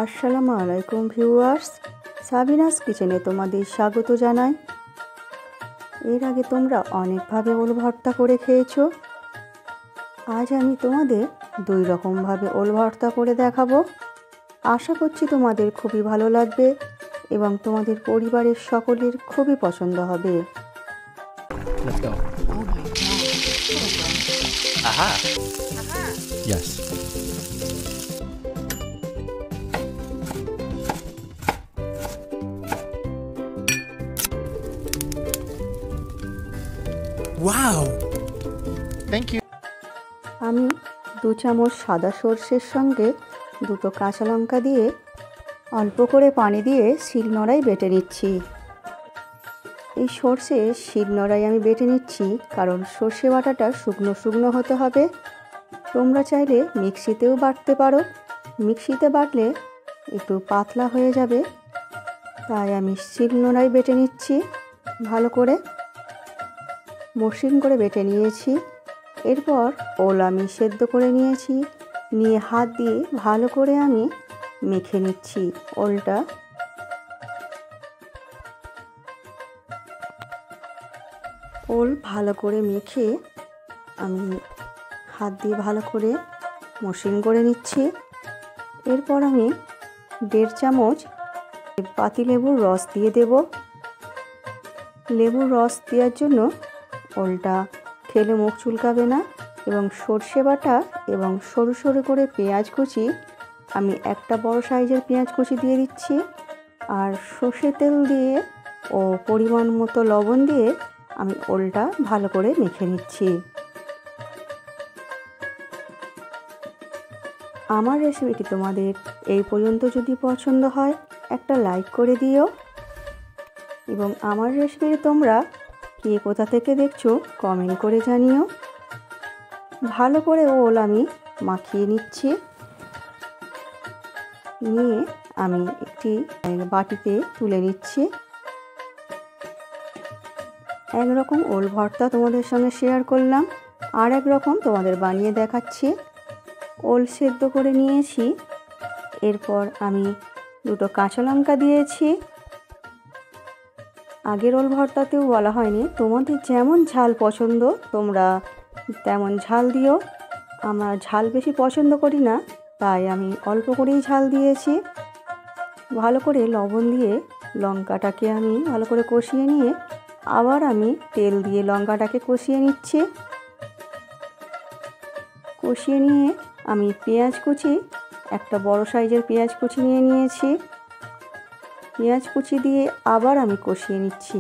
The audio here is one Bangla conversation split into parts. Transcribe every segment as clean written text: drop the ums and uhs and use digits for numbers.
আসসালামু আলাইকুম ভিউয়ার্স, সাবিনাস কিচেনে তোমাদের স্বাগত জানাই। এর আগে তোমরা অনেকভাবে ওল ভর্তা করে খেয়েছো। আজ আমি তোমাদের দুই রকমভাবে ওল ভর্তা করে দেখাবো। আশা করছি তোমাদের খুবই ভালো লাগবে এবং তোমাদের পরিবারের সকলের খুবই পছন্দ হবে। Let's go. Oh my God. Aha. Yes. Wow. Thank you. আমি 2 চামচ সাদা সর্ষের সঙ্গে 2টো কাঁচা লঙ্কা দিয়ে অল্প করে পানি দিয়ে শিলনোড়ায় বেটে নিচ্ছি। এই সর্ষে শিলনোড়ায় আমি বেটে নিচ্ছি কারণ সর্ষে বাটাটা শুকনো শুকনো হতে হবে। তোমরা চাইলে মিক্সিতেও বাটতে পারো, মিক্সিতে বাটলে একটু পাতলা হয়ে যাবে, তাই আমি শিলনোড়ায় বেটে নিচ্ছি। ভালো করে মসৃণ করে বেটে নিয়েছি। এরপর ওল আমি সেদ্ধ করে নিয়েছি, নিয়ে হাত দিয়ে ভালো করে আমি মেখে নিচ্ছি ওলটা। ওল ভালো করে মেখে আমি হাত দিয়ে ভালো করে মসৃণ করে নিচ্ছি। এরপর আমি 1.5 চামচ পাতিলেবুর রস দিয়ে দেব। লেবুর রস দেওয়ার জন্য ওলটা খেলে মুখ চুলকাবে না। এবং সর্ষে বাটা এবং সরু সরু করে পেঁয়াজ কুচি, আমি একটা বড় সাইজের পেঁয়াজ কুচি দিয়ে দিচ্ছি। আর সর্ষের তেল দিয়ে ও পরিমাণ মতো লবণ দিয়ে আমি ওলটা ভালো করে মেখে নিচ্ছি। আমার রেসিপিটি তোমাদের এই পর্যন্ত যদি পছন্দ হয় একটা লাইক করে দিও এবং আমার রেসিপিটি তোমরা কে কোথা থেকে দেখছো কমেন্ট করে জানিও। ভালো করে ওল আমি মাখিয়ে নিচ্ছি, নিয়ে আমি একটি বাটিতে তুলে নিচ্ছি। একরকম ওল ভর্তা তোমাদের সঙ্গে শেয়ার করলাম, আর এক রকম তোমাদের বানিয়ে দেখাচ্ছি। ওল সেদ্ধ করে নিয়েছি, এরপর আমি 2টো কাঁচা লঙ্কা দিয়েছি। আগের ওল ভর্তাতেও বলা হয়নি, তোমাদের যেমন ঝাল পছন্দ তোমরা তেমন ঝাল দিও। আমরা ঝাল বেশি পছন্দ করি না, তাই আমি অল্প করেই ঝাল দিয়েছি। ভালো করে লবণ দিয়ে লঙ্কাটাকে আমি ভালো করে কষিয়ে নিয়ে আবার আমি তেল দিয়ে লঙ্কাটাকে কষিয়ে নিচ্ছি। কষিয়ে নিয়ে আমি পেঁয়াজ কুচি, একটা বড় সাইজের পেঁয়াজ কুচি নিয়ে নিয়েছি। পেঁয়াজ কুচি দিয়ে আবার আমি কষিয়ে নিচ্ছি।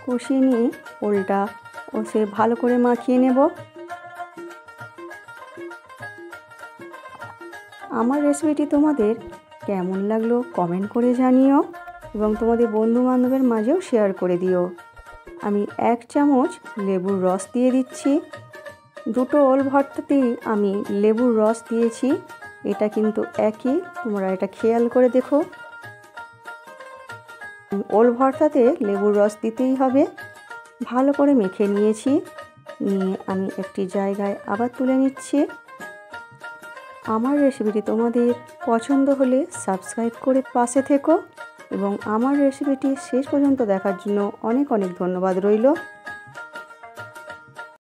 কষিয়ে নিয়ে ওলটা সে ভালো করে মাখিয়ে নেব। আমার রেসিপিটি তোমাদের কেমন লাগলো কমেন্ট করে জানিও এবং তোমাদের বন্ধু বান্ধবের মাঝেও শেয়ার করে দিও। আমি 1 চামচ লেবুর রস দিয়ে দিচ্ছি। 2টো ওল ভর্তাতেই আমি লেবুর রস দিয়েছি, এটা কিন্তু একই, তোমরা এটা খেয়াল করে দেখো। ওল ভর্তাতে লেবুর রস দিতেই হবে। ভালো করে মেখে নিয়েছি, নিয়ে আমি একটি জায়গায় আবার তুলে নিচ্ছি। আমার রেসিপিটি তোমাদের পছন্দ হলে সাবস্ক্রাইব করে পাশে থেকো এবং আমার রেসিপিটি শেষ পর্যন্ত দেখার জন্য অনেক অনেক ধন্যবাদ রইল।